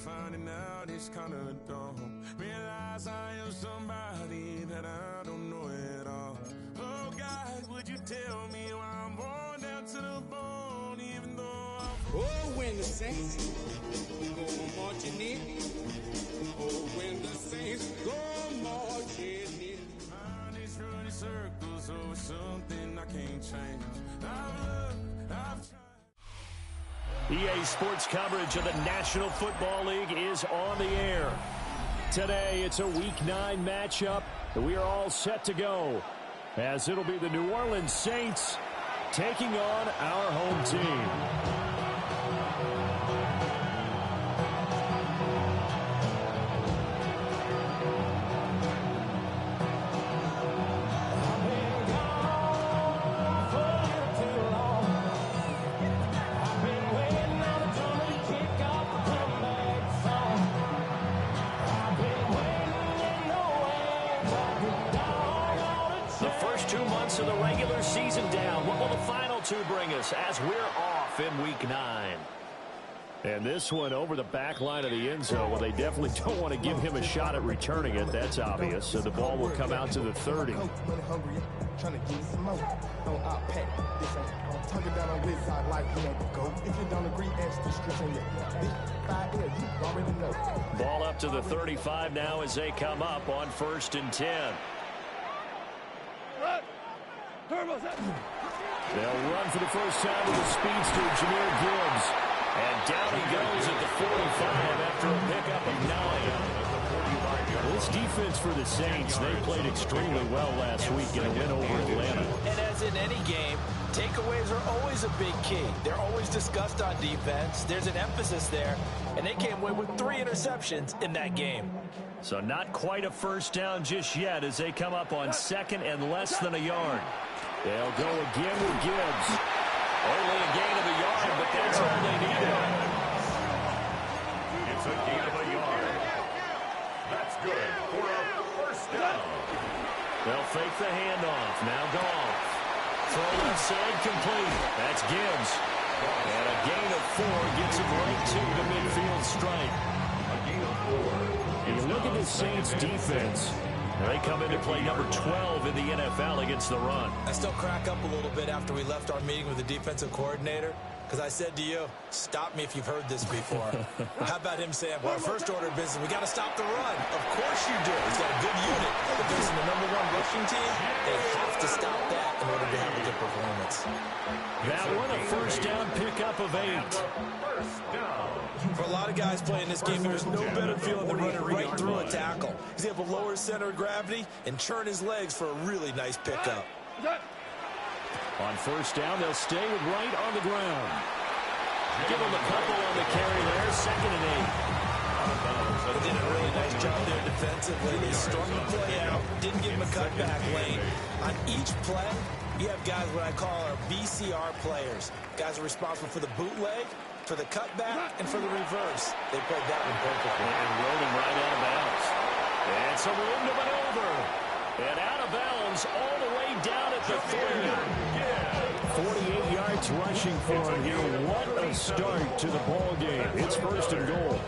finding out it's kinda dumb. Realize I am somebody that I don't know at all. Oh God, would you tell me why I'm born down to the bone, even though I'm... Oh, when the saints go marching in. Oh, when the saints go marching in. Mind is running circles over something I can't change. I've looked, I've tried. EA Sports coverage of the National Football League is on the air. Today, it's a Week 9 matchup. We are all set to go, as it'll be the New Orleans Saints taking on our home team. Of the regular season down. What will the final two bring us as we're off in Week 9? And this one over the back line of the end zone. Well, they definitely don't want to give him a shot at returning it. That's obvious. So the ball will come out to the 30. Ball up to the 35 now as they come up on 1st and 10. They'll run for the first time with the speedster, Jahmyr Gibbs. And down he goes at the 45 after a pickup of 9. This defense for the Saints, they played extremely well last week in a win over Atlanta. And as in any game, takeaways are always a big key. They're always discussed on defense. There's an emphasis there. And they came away with 3 interceptions in that game. So not quite a first down just yet as they come up on 2nd and less than a yard. They'll go again with Gibbs. Only a gain of a yard, but that's all they needed. It's a gain of a yard. That's good for a first down. They'll fake the handoff. Now Goff. Throw left side complete. That's Gibbs. And a gain of 4 gets him right to the midfield stripe. A gain of 4. And you look at the Saints defense. They come in to play number 12 in the NFL against the run. I still crack up a little bit after we left our meeting with the defensive coordinator, because I said to you, stop me if you've heard this before. How about him saying, well, our first order of business, we got to stop the run. Of course you do. He's got a good unit. But facing the number 1 rushing team, they have to stop that in order to have a good performance. That one, a first down pickup of 8. First down. For a lot of guys playing this game, there's no better feeling than running right through a tackle. He's able to lower his center of gravity and turn his legs for a really nice pickup. On first down, they'll stay with Wright on the ground. Give him a couple on the carry there, 2nd and 8. They did a really nice job there defensively. They strung the play out, didn't give him a cutback lane. On each play, you have guys what I call our BCR players. Guys are responsible for the bootleg, for the cutback, and for the reverse. They played that one perfectly. And rode him right out of bounds. And some room to maneuver. And out of bounds all the way down at the 30. 48 yards rushing for him here. What a start to the ball game. It's 1st and goal.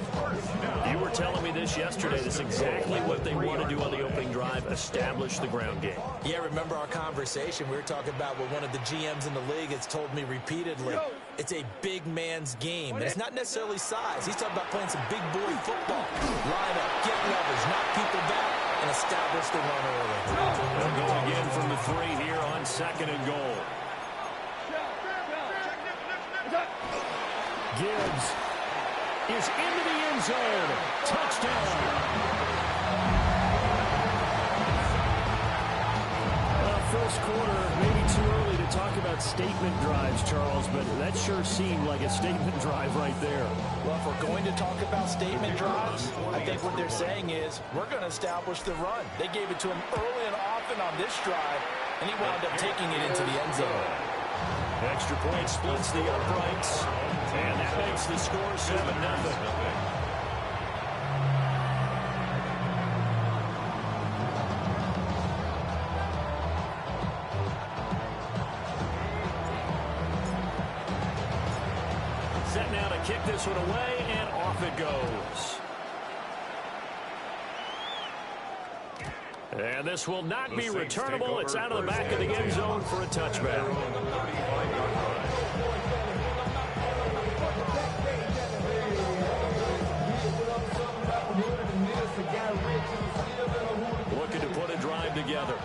You were telling me this yesterday. This is exactly what they want to do on the opening drive, establish the ground game. Yeah, remember our conversation? We were talking about what one of the GMs in the league has told me repeatedly. It's a big man's game. And it's not necessarily size. He's talking about playing some big boy football. Line up, get leverage, knock people back, and establish the run early. They'll go again from the 3 here on 2nd and goal. Gibbs is into the end zone. Touchdown. Well, first quarter, maybe too early to talk about statement drives, Charles, but that sure seemed like a statement drive right there. Well, if we're going to talk about statement drives, I think what they're saying is we're going to establish the run. They gave it to him early and often on this drive, and he wound up taking it into the end zone. Extra point splits the uprights, and that makes the score 7-0. set now to kick this one away, and off it goes. And this will not be returnable. It's out of the back of the end zone for a touchback. Looking to put a drive together.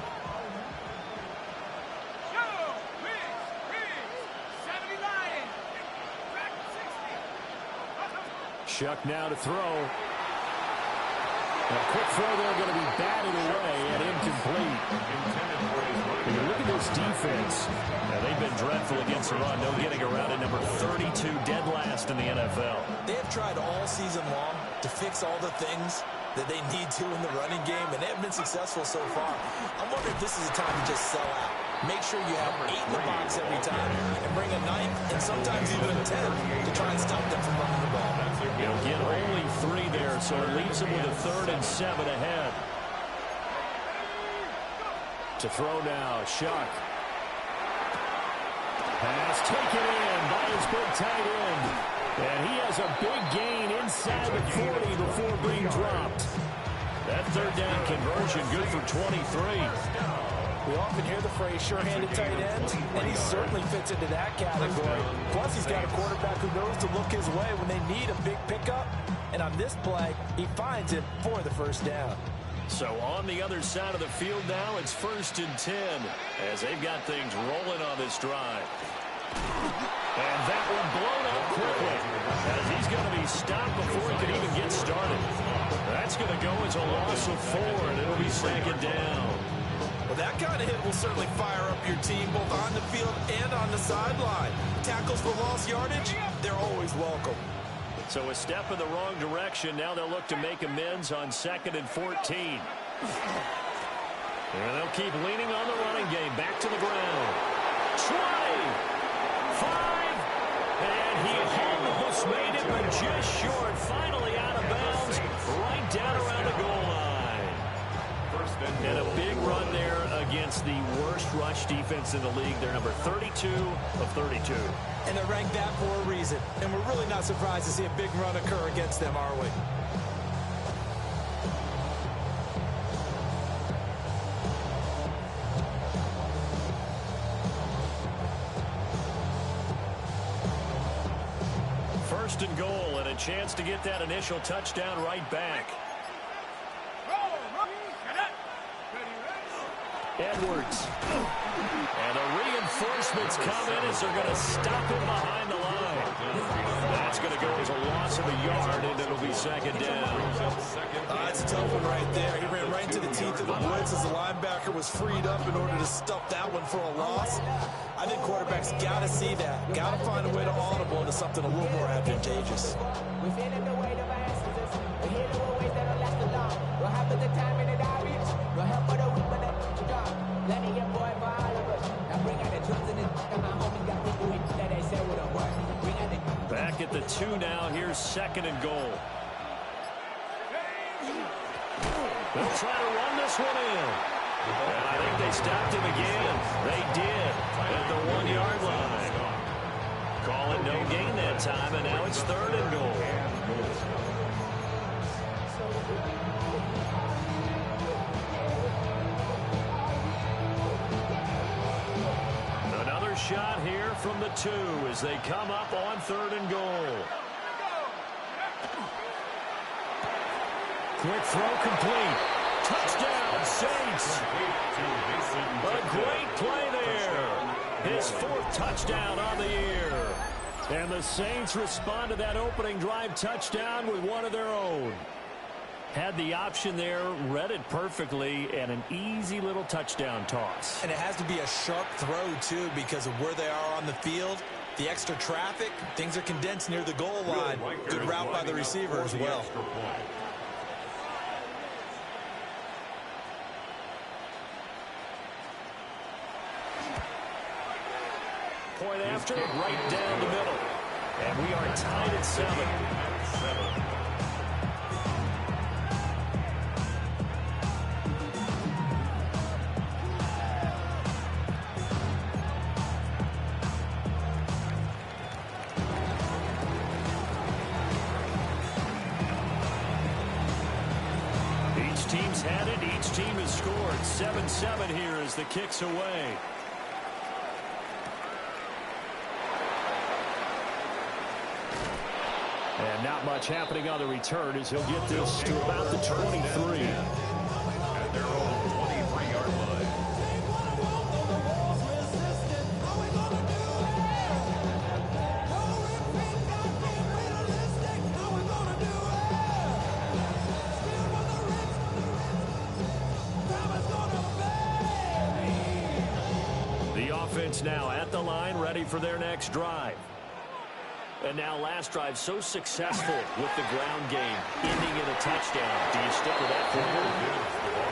Shuck now to throw. A quick throw there going to be batted away and incomplete. When you look at this defense, they've been dreadful against the run. No getting around it. Number 32, dead last in the NFL. They have tried all season long to fix all the things that they need to in the running game, and they have been successful so far. I'm wondering if this is a time to just sell out. Make sure you have 8 in the box every time and bring a 9th and sometimes even a 10 to try and stop them from running the ball. He'll get only 3 there, so it leaves him with a 3rd and 7 ahead. To throw now, Shuck. Pass taken in by his big tight end. And he has a big gain inside the 40 before being dropped. That 3rd down conversion good for 23. We often hear the phrase sure-handed tight ends, and he certainly fits into that category. Plus, he's got a quarterback who knows to look his way when they need a big pickup. And on this play, he finds it for the 1st down. So on the other side of the field now, it's 1st and 10 as they've got things rolling on this drive. And that one blown up quickly as he's going to be stopped before he can even get started. That's going to go as a loss of 4, and it'll be 2nd down. Well, that kind of hit will certainly fire up your team both on the field and on the sideline. Tackles for lost yardage, they're always welcome. So a step in the wrong direction. Now they'll look to make amends on 2nd and 14. And they'll keep leaning on the running game. Back to the ground. 20, 5, and he almost made it, but just short. Finally out of bounds, right down around the goal line. And a big run there against the worst rush defense in the league. They're number 32 of 32. And they're ranked that for a reason. And we're really not surprised to see a big run occur against them, are we? First and goal, and a chance to get that initial touchdown right back. Edwards. And the reinforcements come in as they're going to stop him behind the line. That's going to go as a loss of a yard, and it'll be 2nd down. That's a tough one right there. He ran right into the teeth of the blitz as the linebacker was freed up in order to stuff that one for a loss. I think quarterbacks got to see that. Got to find a way to audible into something a little more advantageous. We're feeling the weight of our ancestors. We're here the ways that'll last long. We'll have the time in the diaries. We'll help for the weak, but that's the job. Letting your boy for all of us. Now bring out the truth in this. And my homies got people with that they say with a word. Bring out the... Back at the 2 now. Here's 2nd and goal. They'll try to run this one in. And I think they stopped him again. They did at the 1-yard line. Call it no gain that time, and now it's 3rd and goal. Another shot here from the 2 as they come up on 3rd and goal. Quick throw complete. Touchdown, Saints. A great play there. His 4th touchdown on the year. And the Saints respond to that opening drive touchdown with one of their own. Had the option there, read it perfectly, and an easy little touchdown toss. And it has to be a sharp throw, too, because of where they are on the field. The extra traffic, things are condensed near the goal line. Good route by the receiver as well. Point after, right down the middle. And we are tied at 7. teams had it. Each team has scored. 7-7 here as the kick's away. And not much happening on the return as he'll get this to about the 23. At their own 23-yard line. The offense now at the line, ready for their next drive. And now last drive so successful with the ground game, ending in a touchdown. Do you stick with that forward?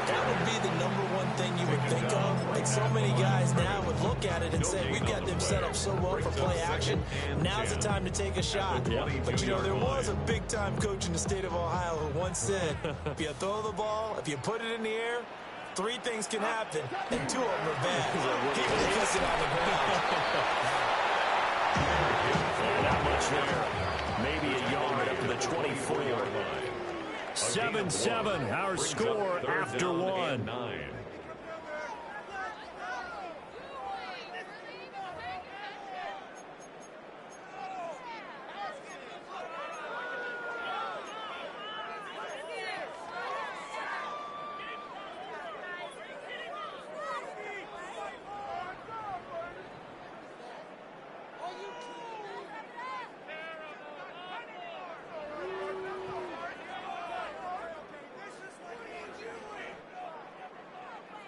That would be the number one thing you would think of. Like so many guys now would look at it and say, we've got them set up so well for play action. Now's the time to take a shot. Yeah. But, you know, there was a big-time coach in the state of Ohio who once said, if you throw the ball, if you put it in the air, 3 things can happen, and 2 of them are bad. Keep it kissing on the ground. Not much there. Maybe a yard up to the 24. 7-7, our score after 1.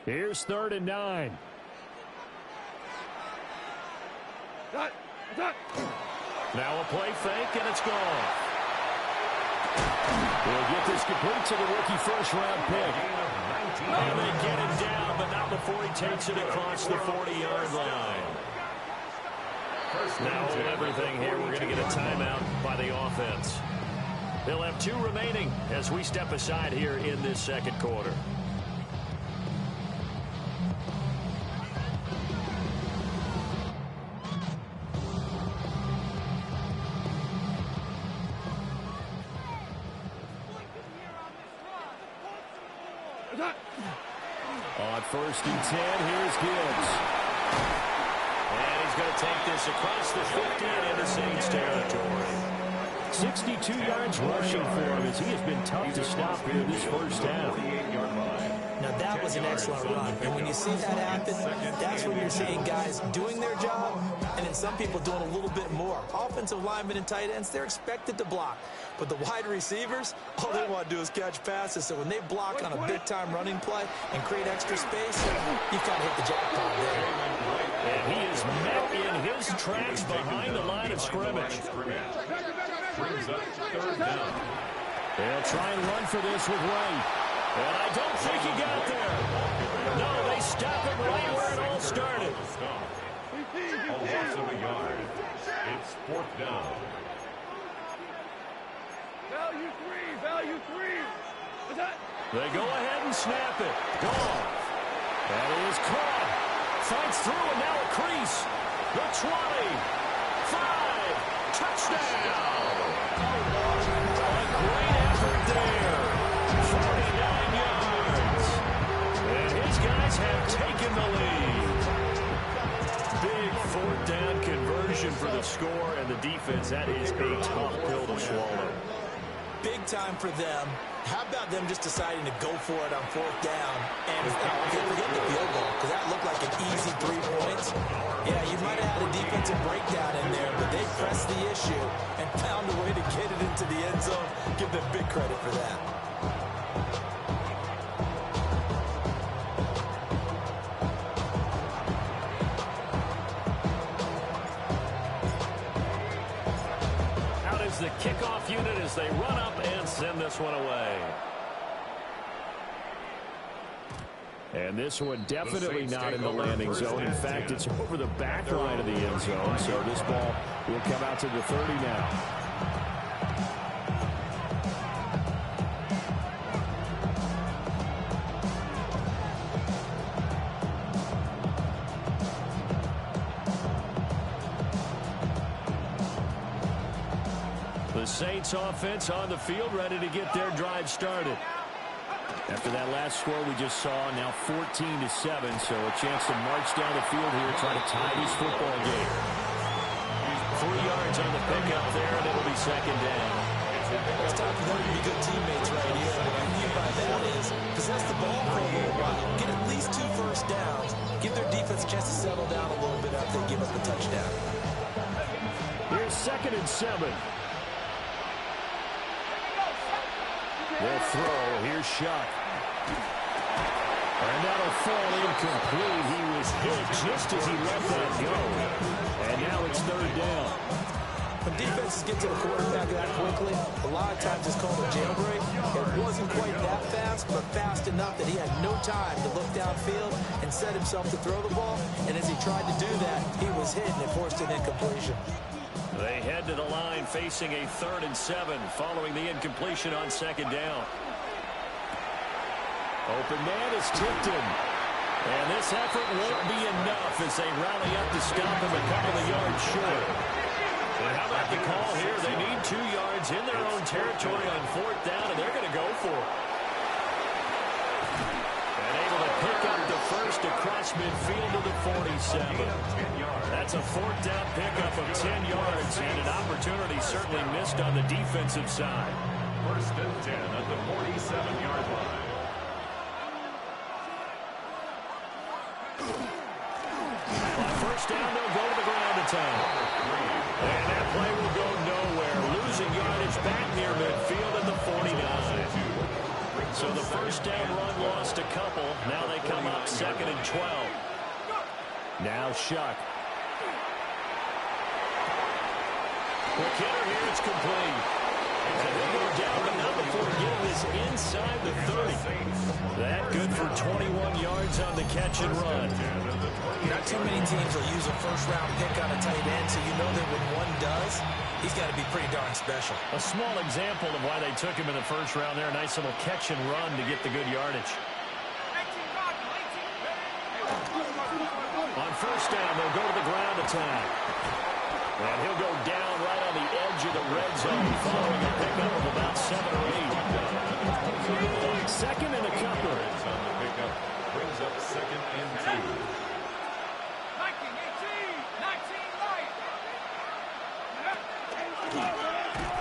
Here's 3rd and 9. Now a play fake, and it's gone. He'll get this complete to the rookie first-round pick. And they get it down, but not before he takes it across the 40-yard line. Now with everything here, we're going to get a timeout by the offense. They'll have 2 remaining as we step aside here in this second quarter. On 1st and 10, here's Gibbs. And he's going to take this across the 50 and into Saints territory. 62 yards rushing for him as he has been tough to stop here this first half. Now, that was an excellent run. And when you see that happen, that's when you're seeing guys doing their job and then some people doing a little bit more. Offensive linemen and tight ends, they're expected to block. But the wide receivers, all they want to do is catch passes. So when they block on a big-time running play and create extra space, you've got to hit the jackpot there. And he is met in his tracks behind the line of scrimmage. Brings up 3rd down. They'll try and run for this with Wright. And I don't think he got there. No, they stop him right where it all started. A loss of a yard. It's 4th down. Value 3. They go ahead and snap it. Gone. That is caught. Fights through and now a crease. The 20. 5. Touchdown. A great effort there. 49 yards. And his guys have taken the lead. Big 4th down conversion for the score, and the defense, that is a tough pill to swallow. Big time for them. How about them just deciding to go for it on 4th down and forget the field goal, because that looked like an easy 3 points. Yeah, you might have had a defensive breakdown in there, but they pressed the issue and found a way to get it into the end zone. Give them big credit for that. The kickoff unit as they run up and send this one away. And this one definitely not in the landing zone. In fact, it's over the back line of the end zone. So this ball will come out to the 30 now. The Saints offense on the field, ready to get their drive started. After that last score we just saw, now 14-7, so a chance to march down the field here, try to tie this football game. 3 yards on the pickup there, and it'll be second down. It's time for them to be good teammates right here. What I mean by that is possess the ball for a little while, get at least 2 first downs, give their defense a chance to settle down a little bit after they give up the touchdown. Here's 2nd and 7. They'll throw. Here's Shuck. And that'll fall incomplete. He was hit just as he let that go. And now it's 3rd down. When defenses get to the quarterback that quickly, a lot of times it's called a jailbreak. It wasn't quite that fast, but fast enough that he had no time to look downfield and set himself to throw the ball. And as he tried to do that, he was hit and it forced an incompletion. They head to the line facing a 3rd and 7 following the incompletion on 2nd down. Open man is tipped him. And this effort won't be enough as they rally up to stop him a couple of yards short. And how about the call here? They need 2 yards in their own territory on 4th down, and they're going to go for it. And able to pick up the first across midfield to the 47. That's a 4th down pickup of 10 yards, and an opportunity certainly missed on the defensive side. 1st and 10 at the 47-yard line. On 1st down, they'll go to the ground attack. And that play will go nowhere. Losing yardage back near midfield at the 49. So the 1st down run lost a couple. Now they come up 2nd and 12. Now Shuck. Quick hitter here, it's complete. And they go down, but not before getting this inside the 30. That good for 21 yards on the catch and run. Not too many teams will use a first-round pick on a tight end, so you know that when one does, he's got to be pretty darn special. A small example of why they took him in the 1st round there. A nice little catch and run to get the good yardage. On 1st down, they'll go to the ground attack. And he'll go down right on the edge of the red zone following a pickup of about 7 or 8. 2nd and a couple. On the pickup brings up 2nd and 2. 19, 19 right.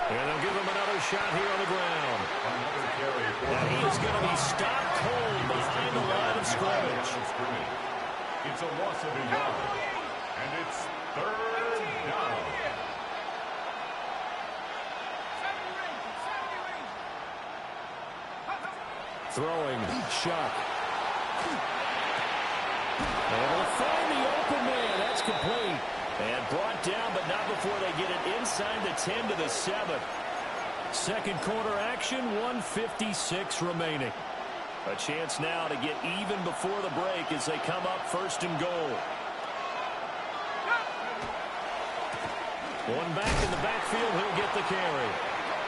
And they'll give him another shot here on the ground. Another carry. And he is going to be stopped cold behind the line of scrimmage. It's a loss of a yard. And it's 3rd down. Throwing, Shuck. And will find the open man. That's complete. And brought down, but not before they get it inside the 10 to the 7. 2nd quarter action, 1:56 remaining. A chance now to get even before the break as they come up 1st and goal. One back in the backfield, he'll get the carry.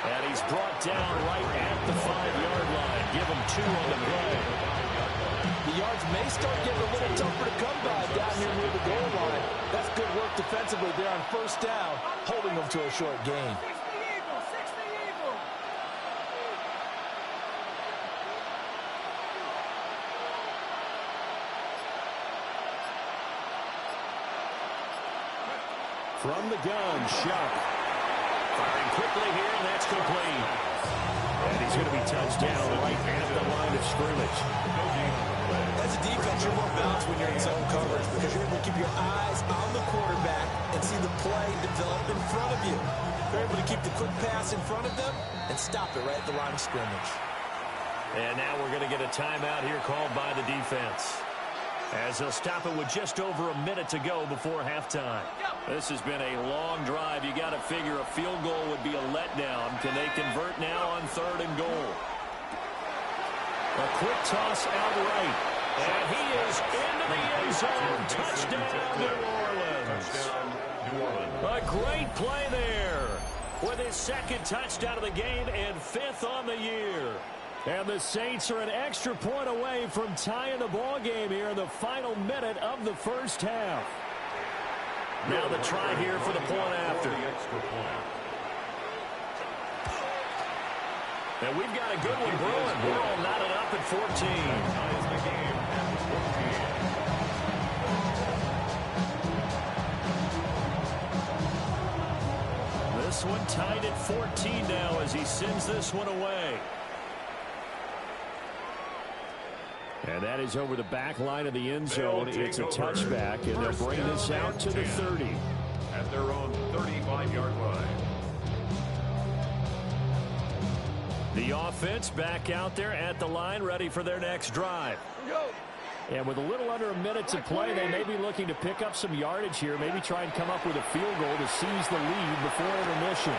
And he's brought down right at the 5-yard line. Give him 2 on the play. The yards may start getting a little tougher to come by down here near the goal line. That's good work defensively there on 1st down, holding them to a short gain. 60 Eagle, 60 Eagle. From the gun, Shuck. Firing quickly here, and that's complete. And he's going to be touched down right at the line of scrimmage. As a defense, you're more balanced when you're in zone coverage because you're able to keep your eyes on the quarterback and see the play develop in front of you. You're able to keep the quick pass in front of them and stop it right at the line of scrimmage. And now we're going to get a timeout here called by the defense, as they'll stop it with just over a minute to go before halftime. This has been a long drive. You got to figure a field goal would be a letdown. Can they convert now on 3rd and goal? A quick toss out right. And he is into the end zone. Touchdown, New Orleans. A great play there with his 2nd touchdown of the game and 5th on the year. And the Saints are an extra point away from tying the ball game here in the final minute of the 1st half. Now the try here for the point after. And we've got a good one brewing. We're all knotted up at 14. Ties the game at 14. This one tied at 14 now as he sends this one away. And that is over the back line of the end zone. It's a touchback, and they'll bring this out to the 30. At their own 35-yard line. The offense back out there at the line, ready for their next drive. And with a little under a minute to play, they may be looking to pick up some yardage here, maybe try and come up with a field goal to seize the lead before intermission.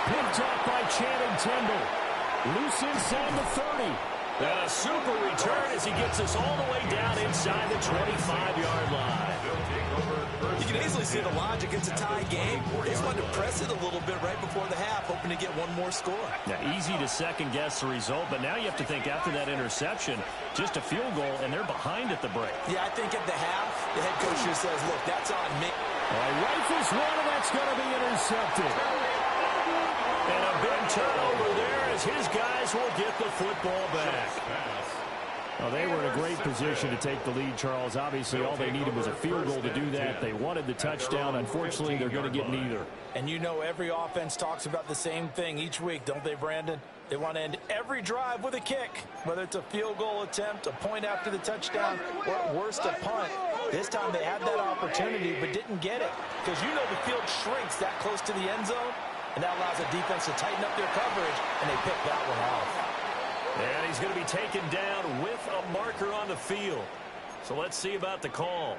Picked up by Channing Tindall. Loose inside the 30. And a super return as he gets us all the way down inside the 25-yard line. You can easily see the logic. It's a tie game. They just wanted to press it a little bit right before the half, hoping to get one more score. Yeah, easy to second-guess the result, but now you have to think after that interception, just a field goal, and they're behind at the break. Yeah, I think at the half, the head coach just says, look, that's on me. Rifles one, and that's going to be intercepted. And a big turnover there as his guys will get the football back. Well, they were in a great position to take the lead, Charles. Obviously, all they needed was a field goal to do that. They wanted the touchdown. Unfortunately, they're going to get neither. And you know every offense talks about the same thing each week, don't they, Brandon? They want to end every drive with a kick, whether it's a field goal attempt, a point after the touchdown, or at worst, a punt. This time they had that opportunity but didn't get it because you know the field shrinks that close to the end zone, and that allows the defense to tighten up their coverage, and they pick that one off. And he's going to be taken down with a marker on the field. So let's see about the call.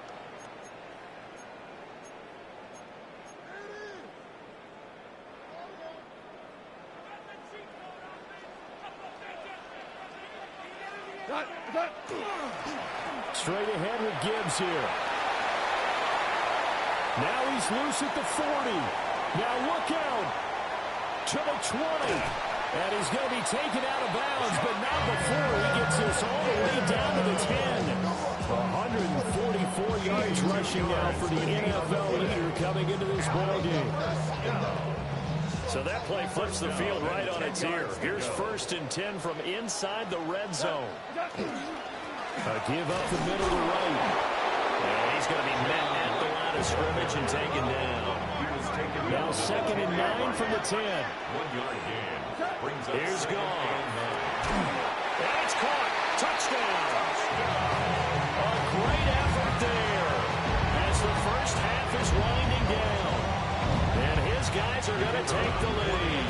Straight ahead with Gibbs here. Now he's loose at the 40. Now look out to the 20. And he's going to be taken out of bounds, but not before he gets this all the way down to the 10. 144 yards rushing now for the NFL leader coming into this ball game. So that play flips the field right on its ear. Here's 1st and 10 from inside the red zone. A give up the middle to right. And he's going to be met at the line of scrimmage and taken down. Now 2nd and 9 from the 10. 1 yard gain. Here's gone. And it's caught. Touchdown. A great effort there as the first half is winding down. And his guys are going to take the lead.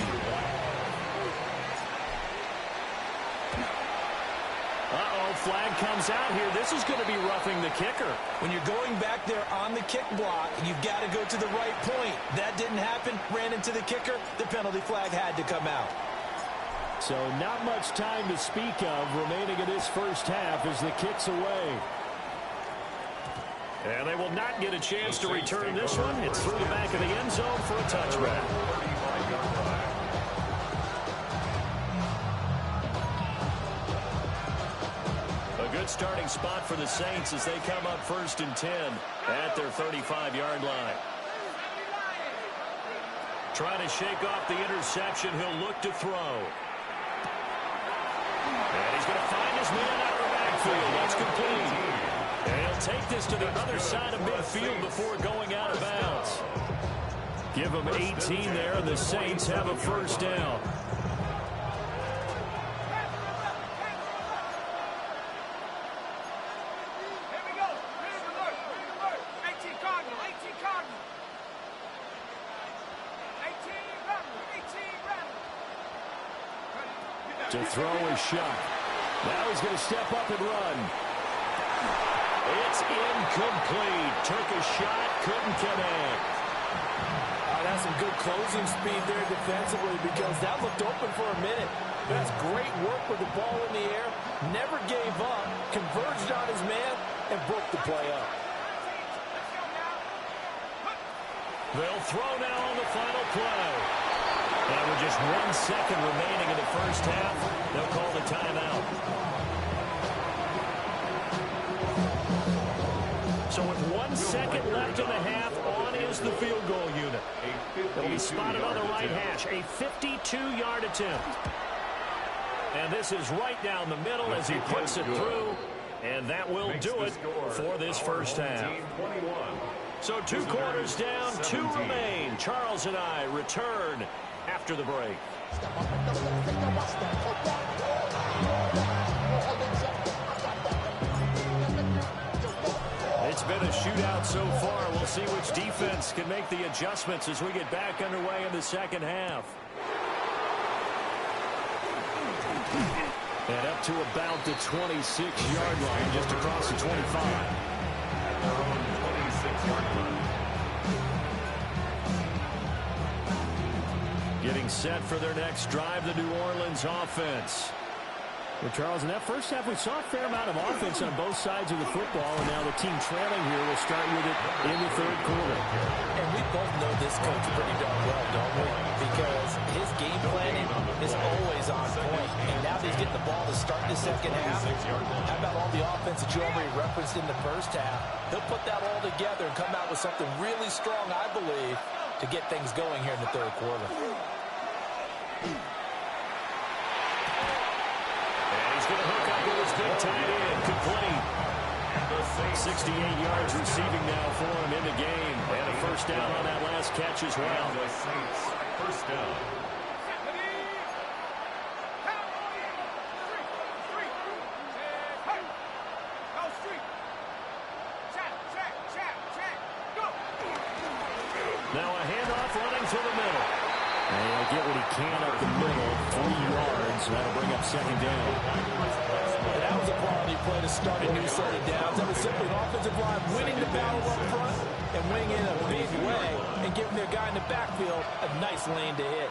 Flag comes out here. This is going to be roughing the kicker. When you're going back there on the kick block, you've got to go to the right point. That didn't happen. Ran into the kicker. The penalty flag had to come out. So not much time to speak of remaining in this first half as the kick's away. And they will not get a chance to return this one. It's through the back of the end zone for a touchback. A good starting spot for the Saints as they come up 1st and 10 at their 35-yard line. Trying to shake off the interception. He'll look to throw. And he's going to find his man out of the backfield. That's complete. And he'll take this to the other side of midfield before going out of bounds. Give him 18 there, and the Saints have a first down. To throw his shot. Now he's going to step up and run. It's incomplete. Took a shot, couldn't connect. That's some good closing speed there defensively because that looked open for a minute. That's great work with the ball in the air. Never gave up, converged on his man, and broke the play up. They'll throw now on the final play. And with just 1 second remaining in the first half, they'll call the timeout. So with 1 second left in the half, on is the field goal unit. It'll be spotted on the right hash. A 52-yard attempt. And this is right down the middle as he puts it through. And that will do it for this first half. So 2 quarters down, 2 remain. Charles and I return after the break. It's been a shootout so far. We'll see which defense can make the adjustments as we get back underway in the second half. And up to about the 26-yard line, just across the 25. Their own 26-yard line. Getting set for their next drive, the New Orleans offense. Well, Charles, in that first half, we saw a fair amount of offense on both sides of the football, and now the team trailing here will start with it in the third quarter. And we both know this coach pretty darn well, don't we? Because his game planning is always on point, and now he's getting the ball to start the second half. How about all the offense that you already referenced in the first half? He'll put that all together and come out with something really strong, I believe, to get things going here in the third quarter. Going to hook up with his big tight end, complete. 68 yards receiving now for him in the game. And a first down on that last catch as well. The Saints, first down. Now a handoff running through the middle. And he'll get what he can up the middle, 3 yards. That'll bring up second down. And that was a quality play to start a new set of downs. That was simply an offensive line winning the battle up front and winning in a big way and giving their guy in the backfield a nice lane to hit.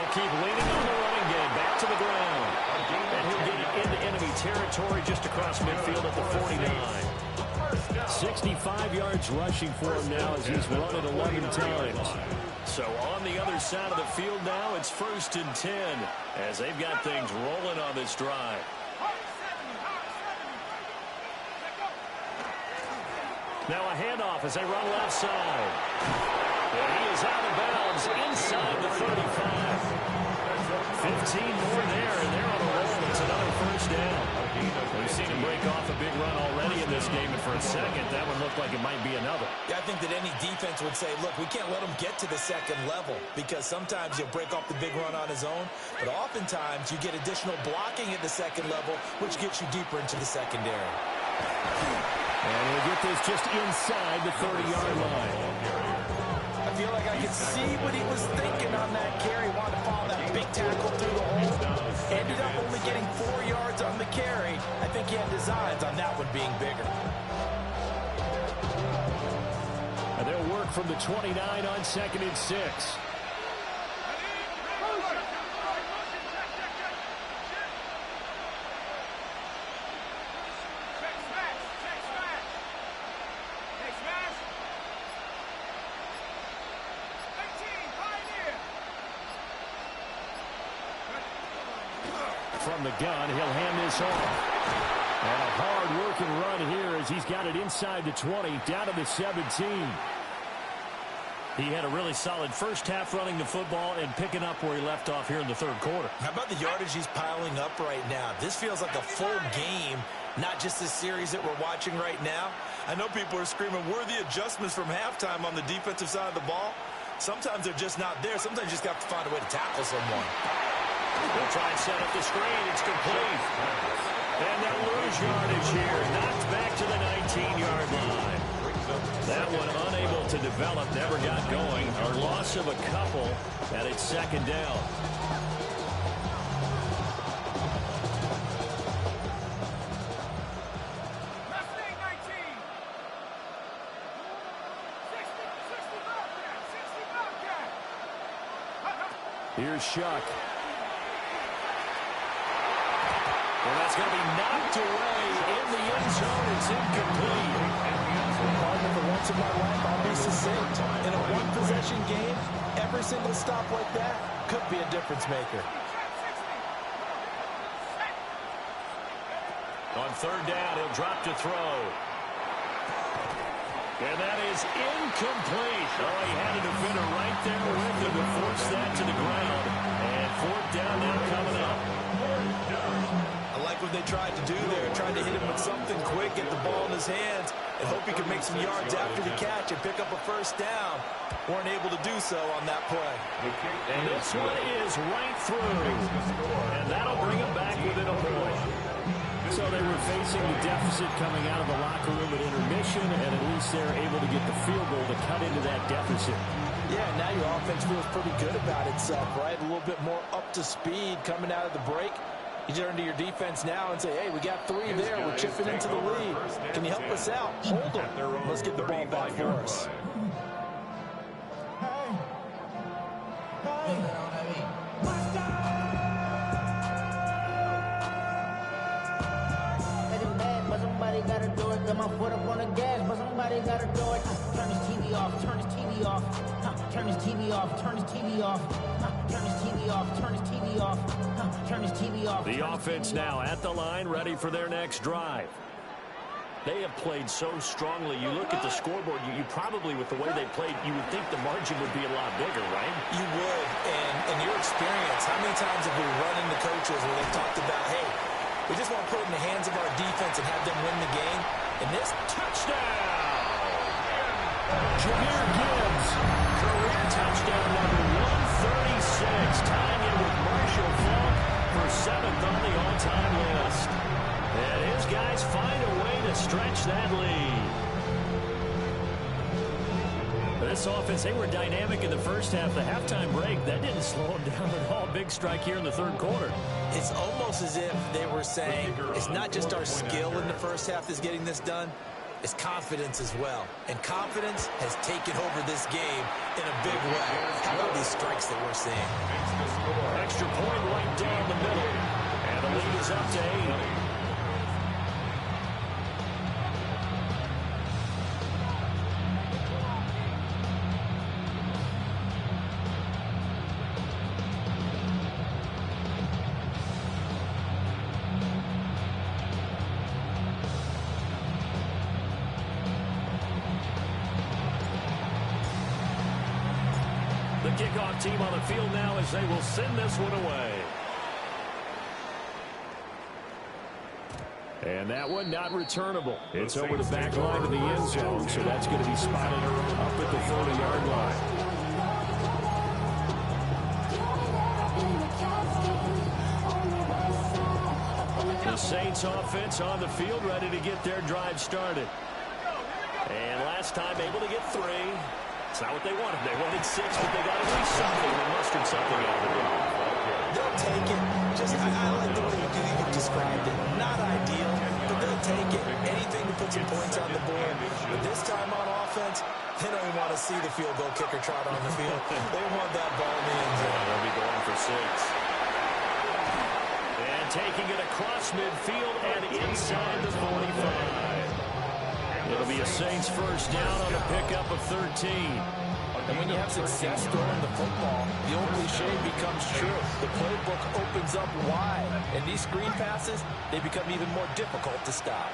Keep leaning on the running game. Back to the ground. And he'll get it into enemy territory just across midfield at the 49. 65 yards rushing for him now as he's run it 11 times. So on the other side of the field now, it's 1st and 10 as they've got things rolling on this drive. Now a handoff as they run left side. And he is out of bounds inside the 35. 15 more there, and they're on a roll. It's another first down. We've seen him break off a big run already in this game, and for a second, that one looked like it might be another. Yeah, I think that any defense would say, look, we can't let him get to the second level because sometimes he'll break off the big run on his own, but oftentimes you get additional blocking at the second level, which gets you deeper into the secondary. And we'll get this just inside the 30-yard line. I feel like I could see what he was thinking on that carry. Wanted to follow that big tackle through the hole. Ended up only getting 4 yards on the carry. I think he had designs on that one being bigger. And they'll work from the 29 on 2nd and 6. From the gun, he'll hand this off. And a hard-working run here as he's got it inside the 20, down to the 17. He had a really solid first half running the football and picking up where he left off here in the third quarter. How about the yardage he's piling up right now? This feels like a full game, not just this series that we're watching right now. I know people are screaming, worthy adjustments from halftime on the defensive side of the ball. Sometimes they're just not there. Sometimes you just have to find a way to tackle someone. They'll try and set up the screen. It's complete. And they'll lose yardage here. Knocked back to the 19-yard line. That one unable to develop, never got going. A loss of a couple, and it's second down. Here's Shuck. Well, that's going to be knocked away in the end zone. It's incomplete. Partner, for once in my life, I'll be succinct. In a one-possession game, every single stop like that could be a difference maker. On third down, he'll drop to throw. And that is incomplete. Oh, he had a defender right there with him to force that to the ground. And fourth down now coming up. I like what they tried to do there. Tried to hit him with something quick, get the ball in his hands, and hope he could make some yards after the catch and pick up a first down. Weren't able to do so on that play. And this one is right through. And that'll bring him back within a point. So they were facing the deficit coming out of the locker room at intermission, and at least they're able to get the field goal to cut into that deficit. Yeah, now your offense feels pretty good about itself, right? A little bit more up to speed coming out of the break. You turn to your defense now and say, hey, we got 3 there. We're chipping into the lead. Can you help us out? Hold them. Let's get the ball back for us. Somebody gotta do it. Got my foot up on the gas, but somebody gotta do it. Turn his TV off. Turn his TV off. Turn his TV off. Turn his TV off. Turn his TV off. Turn his TV off. Turn his TV off. The offense now at the line, ready for their next drive. They have played so strongly. You look at the scoreboard, you probably, with the way they played, you would think the margin would be a lot bigger, right? You would. And in your experience, how many times have we run into coaches where they've talked about, hey, we just want to put it in the hands of our defense and have them win the game? And this touchdown! Jahmyr Gibbs, career touchdown number 136, tying in with Marshall Faulk for 7th on the all-time list. And his guys find a way to stretch that lead. This offense, they were dynamic in the first half. The halftime break, that didn't slow them down at all. Big strike here in the third quarter. It's almost as if they were saying, it's not just our skill in the first half that's getting this done, it's confidence as well. And confidence has taken over this game in a big way. How about these strikes that we're seeing? Extra point right down the middle. And the lead is up to 8. The kickoff team on the field now as they will send this one away. And that one not returnable. It's over the back line of the end zone, so that's going to be spotted up at the 40-yard line. The Saints offense on the field, ready to get their drive started. And last time able to get 3. It's not what they wanted. They wanted 6, but they got at least something. They mustered something out of it. They'll take it. I like the way you described it. Not ideal, but they'll take it. Anything to put some points on the board. But this time on offense, they don't even want to see the field goal kicker trot on the field. They want that ball in the end zone. They'll be going for 6. And taking it across midfield and inside the 45. It'll be a Saints first down on a pickup of 13. And when you have success throwing the football, the old cliche becomes true. The playbook opens up wide. And these screen passes, they become even more difficult to stop.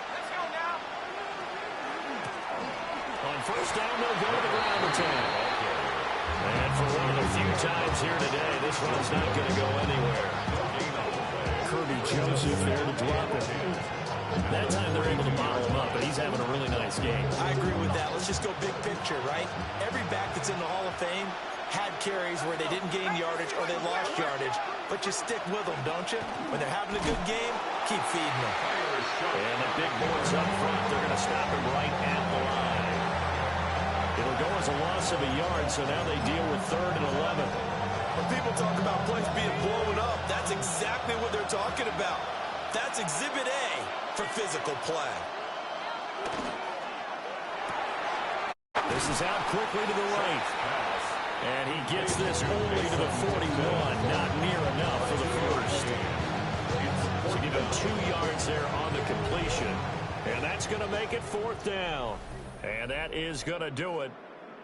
Let's go now. On first down, they'll go to the ground attack. And for one of the few times here today, this one's not going to go anywhere. Kirby Joseph there to drop it. That time they're able to bottle him up, but he's having a really nice game. I agree with that. Let's just go big picture, right? Every back that's in the Hall of Fame had carries where they didn't gain yardage or they lost yardage, but you stick with them, don't you? When they're having a good game, keep feeding them. And the big boys up front, they're going to stop him right at the line. It'll go as a loss of a yard, so now they deal with 3rd and 11. When people talk about plays being blown up, that's exactly what they're talking about. That's Exhibit A for physical play. This is out quickly to the right. And he gets this only to the 41. Not near enough for the first. So give him 2 yards there on the completion. And that's going to make it 4th down. And that is going to do it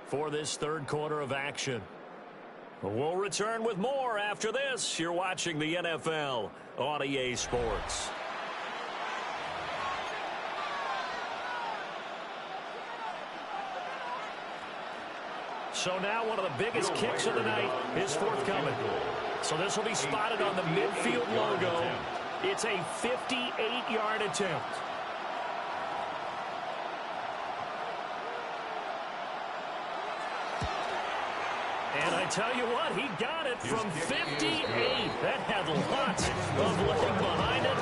for this third quarter of action. We'll return with more after this. You're watching the NFL on EA Sports. So now one of the biggest kicks of the night is forthcoming. So this will be spotted on the midfield logo. It's a 58-yard attempt. And I tell you what, he got it from 58. That had lots of leg behind it.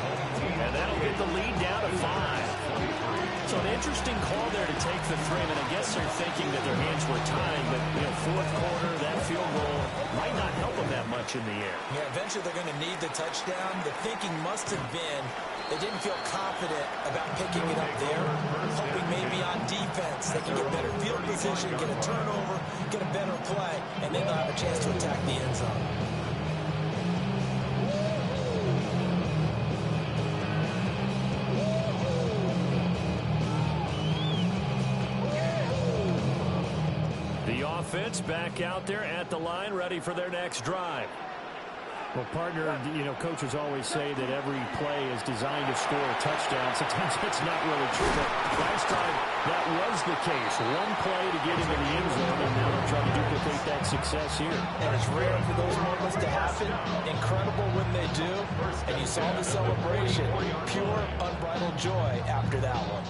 And that'll get the lead down to 5. So an interesting call there to take the 3. And I guess they're thinking that their hands were tied. But, fourth quarter, that field goal might not help them that much in the air. Yeah, eventually they're going to need the touchdown. The thinking must have been they didn't feel confident about picking it up there, hoping maybe on defense they can get better field position, get a turnover, get a better play, and then they'll have a chance to attack the end zone. The offense back out there at the line, ready for their next drive. Well, partner, coaches always say that every play is designed to score a touchdown. Sometimes that's not really true, but last time that was the case. One play to get into the end zone, and now they're trying to duplicate that success here. And it's rare for those moments to happen. Incredible when they do. And you saw the celebration. Pure, unbridled joy after that one.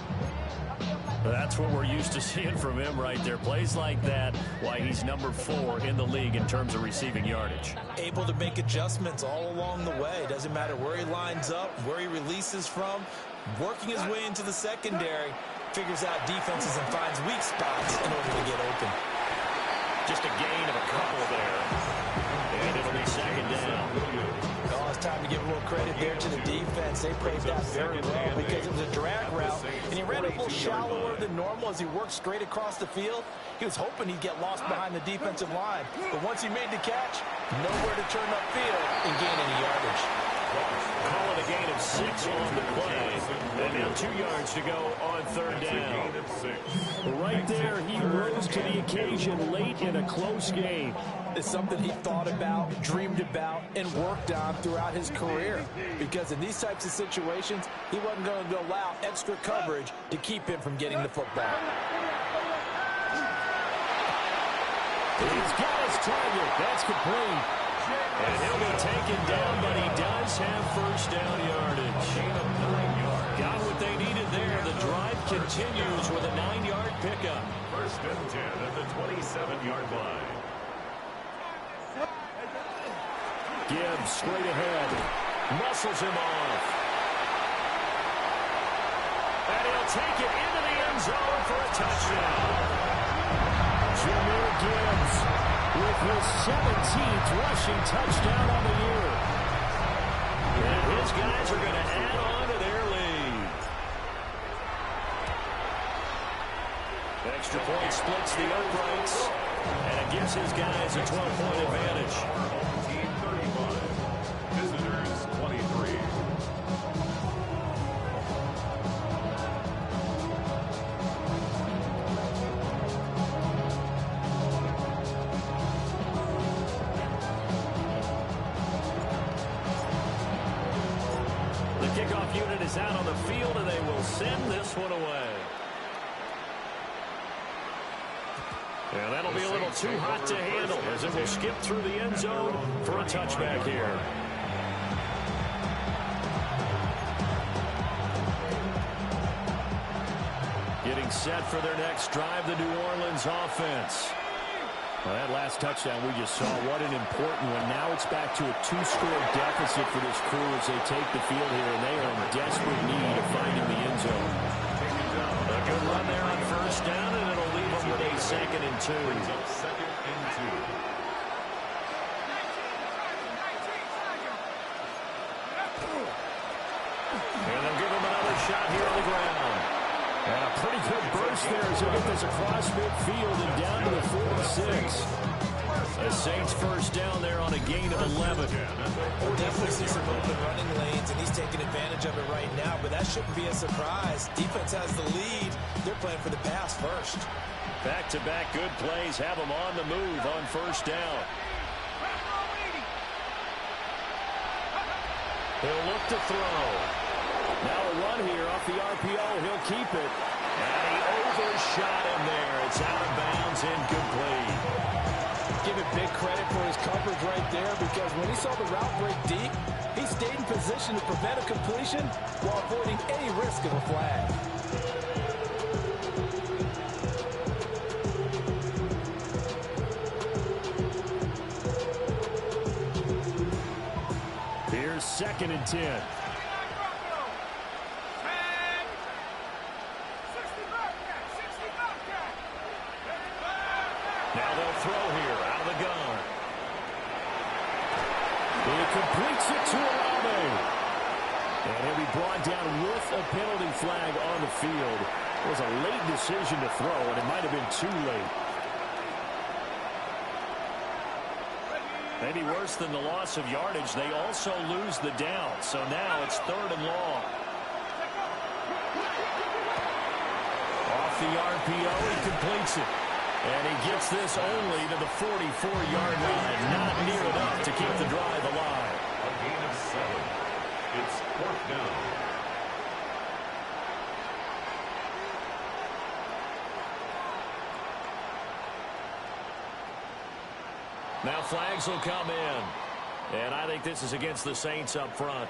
That's what we're used to seeing from him right there. Plays like that, why he's number 4 in the league in terms of receiving yardage. Able to make adjustments all along the way. Doesn't matter where he lines up, where he releases from. Working his way into the secondary. Figures out defenses and finds weak spots in order to get open. Just a gain of a couple there. And it'll be second down. Oh, it's time to give a little credit there to the defense. They played that very well because it was a drag route, and he ran a little shallower than normal as he worked straight across the field. He was hoping he'd get lost behind the defensive line, but once he made the catch, nowhere to turn upfield and gain any yardage. Call it a gain of 6 on the play, and now 2 yards to go on third down. Right there, he rose to the occasion late in a close game. It's something he thought about, dreamed about, and worked on throughout his career. Because in these types of situations, he wasn't going to allow extra coverage to keep him from getting the football. He's got his target. That's complete. And he'll be taken down, but he does have first down yardage. Got what they needed there. The drive continues with a 9-yard pickup. First and 10 at the 27-yard line. Gibbs straight ahead. Muscles him off. And he'll take it into the end zone for a touchdown. Jahmyr Gibbs with his 17th rushing touchdown on the year. And his guys are going to add on to their lead. Extra point splits the uprights, and it gives his guys a 12-point advantage. Team 35, visitors 23. Kickoff unit is out on the field, and they will send this one away. And that'll be a little too hot to handle as it will skip through the end zone for a touchback here. Getting set for their next drive, the New Orleans offense. Well, that last touchdown we just saw, what an important one. Now it's back to a 2-score deficit for this crew as they take the field here, and they are in desperate need of finding the end zone. A good run there on first down, and it'll leave them with a 2nd and 2. Second and 2. And they'll give him another shot here on the ground. And a pretty good burst there as they get this across midfield and down to the 46. The Saints first down there on a gain of 11. We'll definitely see some open running lanes, and he's taking advantage of it right now, but that shouldn't be a surprise. Defense has the lead. They're playing for the pass first. Back-to-back good plays have them on the move on first down. He'll look to throw. Now a run here off the RPO. He'll keep it. And he overshot him there. It's out of bounds, incomplete. Give it big credit for his coverage right there, because when he saw the route break deep, he stayed in position to prevent a completion while avoiding any risk of a flag. Here's 2nd and 10. Now they'll throw here out of the gun. He completes it to Olave. And he'll be brought down with a penalty flag on the field. It was a late decision to throw, and it might have been too late. Maybe worse than the loss of yardage, they also lose the down. So now it's 3rd and long. Off the RPO, he completes it. And he gets this only to the 44-yard line. Not near enough to keep the drive alive. A gain of 7. It's 4th down. Now flags will come in. And I think this is against the Saints up front.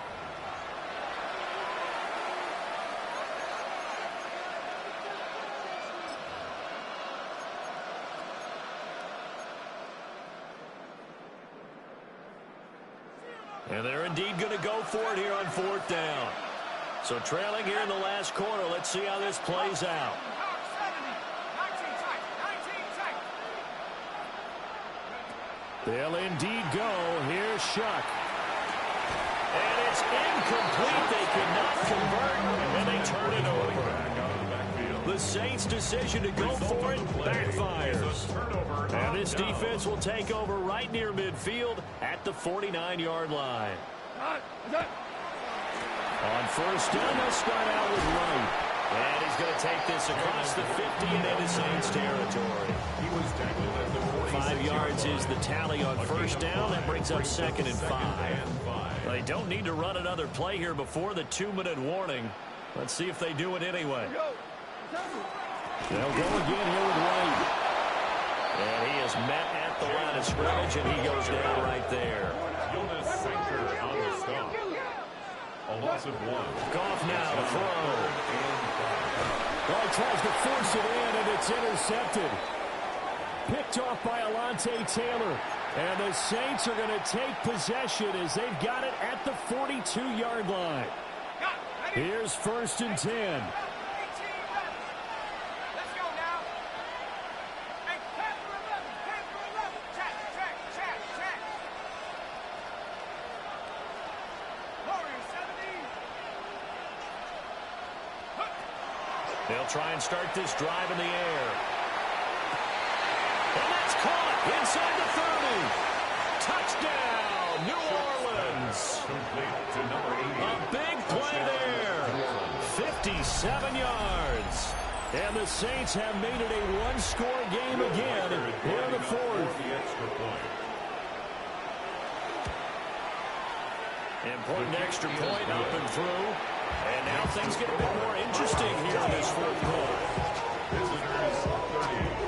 And they're indeed going to go for it here on 4th down. So trailing here in the last quarter. Let's see how this plays out. They'll indeed go. Here's Shuck. And it's incomplete. They cannot convert, and they turn it over. The Saints' decision to go for it backfires. And this defense will take over right near midfield at the 49-yard line. On 1st down, they'll start out with Wright. And he's going to take this across the 50 and into Saints territory. He was tackled at the 5 yards is the tally on 1st down. That brings up 2nd and 5. They don't need to run another play here before the 2-minute warning. Let's see if they do it anyway. They'll go again here with Wright. And he is met at the line of scrimmage, and he goes down right there. Jonas Sanker on the stop. A loss of 1. Goff now to throw. Well, he tries to force it in, and it's intercepted. Picked off by Alontae Taylor. And the Saints are going to take possession as they've got it at the 42-yard line. Here's 1st and 10. They'll try and start this drive in the air. And that's caught inside the 30. Touchdown, New Orleans. A big play there. 57 yards. And the Saints have made it a one-score game again here in the 4th. Important extra point up and through. And now things get a bit more interesting here in this 4th quarter. Visitors 38.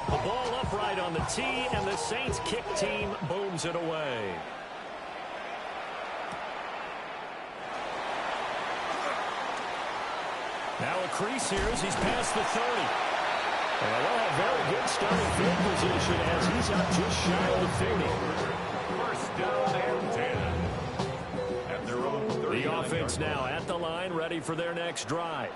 The ball upright on the tee, and the Saints kick team booms it away. Now a crease here as he's past the 30. And they'll have very good starting field position as he's out just shy of the 50. 1st down and 10. At their own 39. The offense now at the line, ready for their next drive.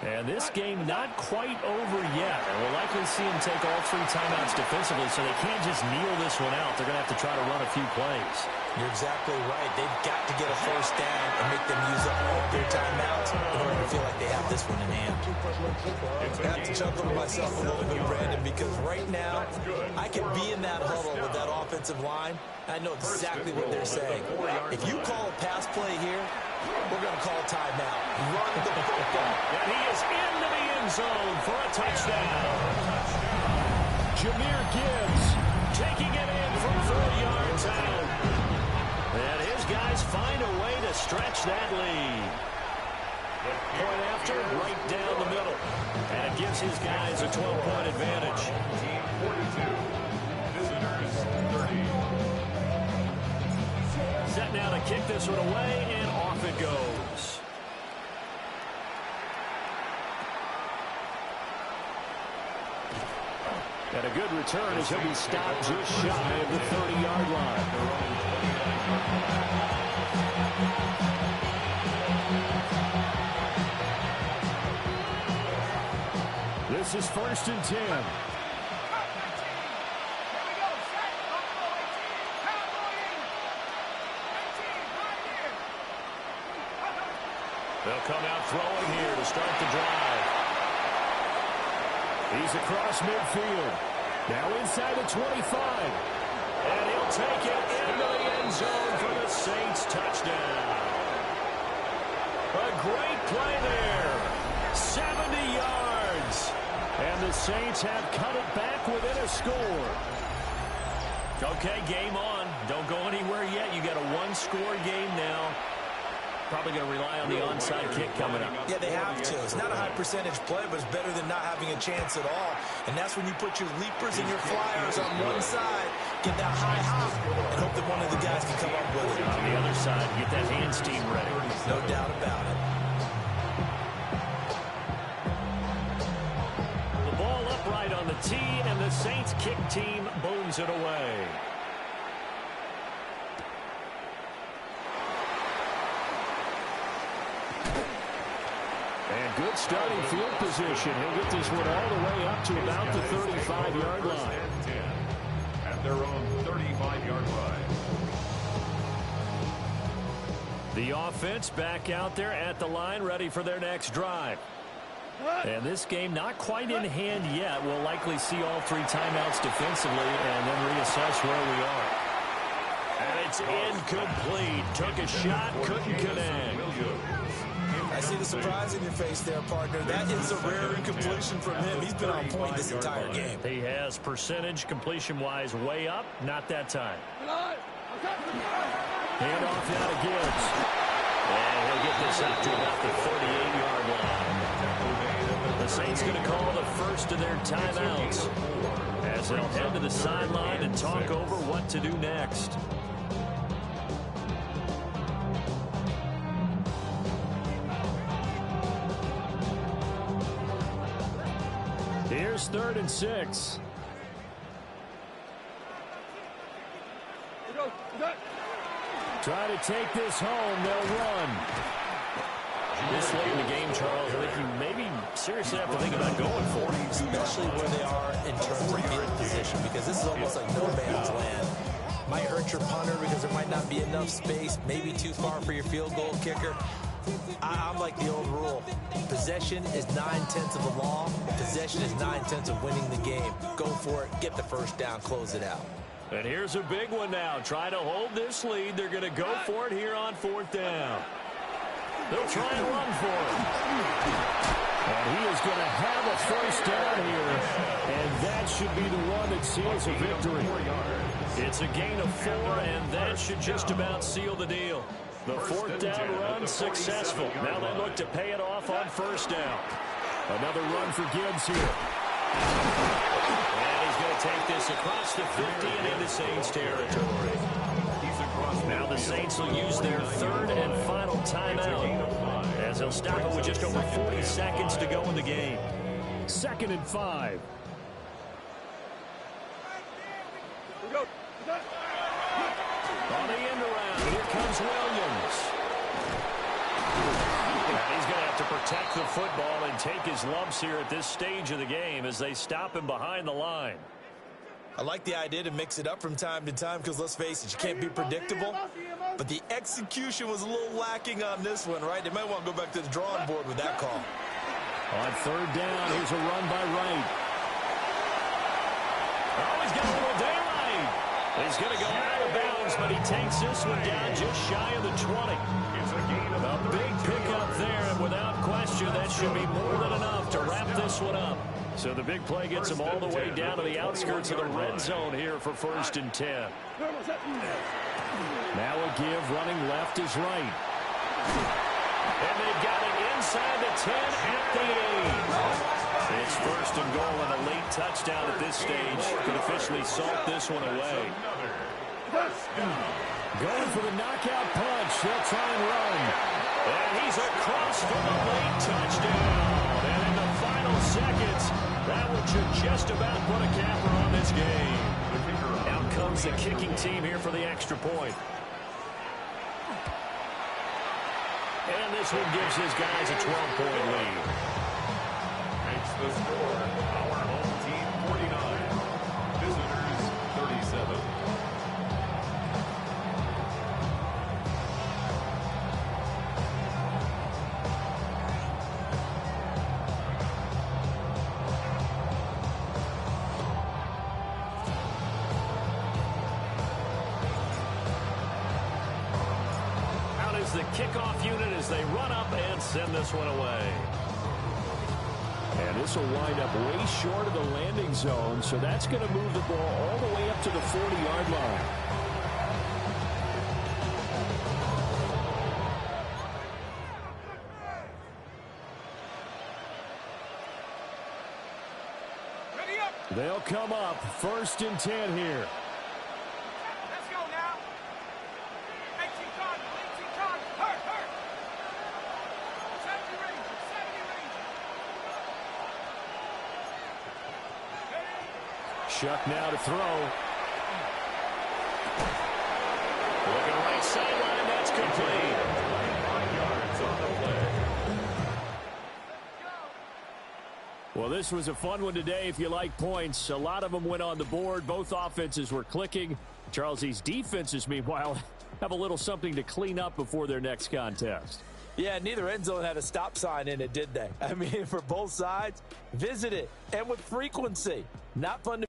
And this game not quite over yet. And we'll likely see them take all 3 timeouts defensively, so they can't just kneel this one out. They're going to have to try to run a few plays. You're exactly right. They've got to get a first down and make them use up all their timeouts in order to feel like they have this one in hand. I have to chuckle to myself a little bit, Brandon, because right now I can be in that huddle with that offensive line. I know exactly what they're saying. If you call a pass play here, we're going to call a timeout. Run the football. And he is into the end zone for a touchdown. Jahmyr Gibbs Taking it in from 4 yards out. And his guys find a way to stretch that lead. Point after, right down the middle. And it gives his guys a 12-point advantage. Team 42. Visitors 30. Set now to kick this one away, and off it goes. And a good return as he'll be stopped just shy of the 30-yard line. This is 1st and 10. They'll come out throwing here to start the drive. He's across midfield. Now inside the 25. And he'll take it into the end zone for the Saints touchdown. A great play there. 70 yards. And the Saints have cut it back within a score. Okay, game on. Don't go anywhere yet. You got a one-score game now. Probably going to rely on the onside kick coming up. Yeah, they have to. It's not a high percentage play, but it's better than not having a chance at all. And that's when you put your leapers and your flyers on one side, get that high hop, and hope that one of the guys can come up with it. On the other side, get that hands team ready. No doubt about it. The ball upright on the tee, and the Saints kick team booms it away. And good starting field position. He'll get this one all the way up to about the 35-yard line. At their own 35-yard line. The offense back out there at the line, ready for their next drive. And this game not quite in hand yet. We'll likely see all 3 timeouts defensively and then reassess where we are. And it's incomplete. Took a shot, couldn't connect. I see the surprise in your face there, partner. That is a rare incompletion from him. He's been on point this entire game. He has percentage completion-wise way up. Not that time. Hand off now to Gibbs. And he'll get this up to about the 38-yard line. The Saints going to call the first of their timeouts as they'll head to the sideline and talk over what to do next. Here's 3rd and 6. Try to take this home. They'll run. This late in the game, Charles, I think you maybe seriously have to think about going for it. Especially where they are in terms of field position, because this is almost like no man's land. Might hurt your punter because there might not be enough space, maybe too far for your field goal kicker. I'm like the old rule. Possession is 9/10 of the law. Possession is 9/10 of winning the game. Go for it. Get the first down. Close it out. And here's a big one now. Try to hold this lead. They're going to go for it here on 4th down. They'll try and run for it. And he is going to have a first down here. And that should be the one that seals a victory. It's a gain of 4, and that should just about seal the deal. The 4th down run successful. Now they look to pay it off on 1st down. Another run for Gibbs here. And he's going to take this across the 50 and into Saints territory. Now the Saints will use their 3rd and final timeout as they'll stop it with just over 40 seconds to go in the game. 2nd and 5. On the end around, here comes Williams. And he's going to have to protect the football and take his lumps here at this stage of the game as they stop him behind the line. I like the idea to mix it up from time to time because, let's face it, you can't be predictable. But the execution was a little lacking on this one, right? They might want to go back to the drawing board with that call. On third down, here's a run by Wright. Oh, he's got a little daylight. He's going to go out of bounds, but he takes this one down just shy of the 20. A big pickup there, and without question, that should be more than enough to wrap this one up. So the big play gets him all the way down to the outskirts of the red zone here for 1st and 10. Now a give, running left is Wright. And they've got it inside the 10 at the 8. It's 1st and goal and a late touchdown at this stage could officially salt this one away. Going for the knockout punch. They'll try and run. And he's across for the late touchdown. And in the final seconds, that one should just about put a capper on this game. Out comes the kicking team here for the extra point. And this one gives his guys a 12-point lead. Makes the score our home team 49, visitors 37. The kickoff unit as they run up and send this one away. And this will wind up way short of the landing zone, so that's going to move the ball all the way up to the 40-yard line. Ready up. They'll come up 1st and 10 here. Let's go now. 18 cards. Hurt. 70 Rangers. Shuck now to throw. Looking right sideline, that's complete. 5 yards on the play. Well, this was a fun one today if you like points. A lot of them went on the board. Both offenses were clicking. Charles, these defenses, meanwhile, have a little something to clean up before their next contest. Yeah, neither end zone had a stop sign in it, did they? I mean, for both sides, visit it, and with frequency. Not fun to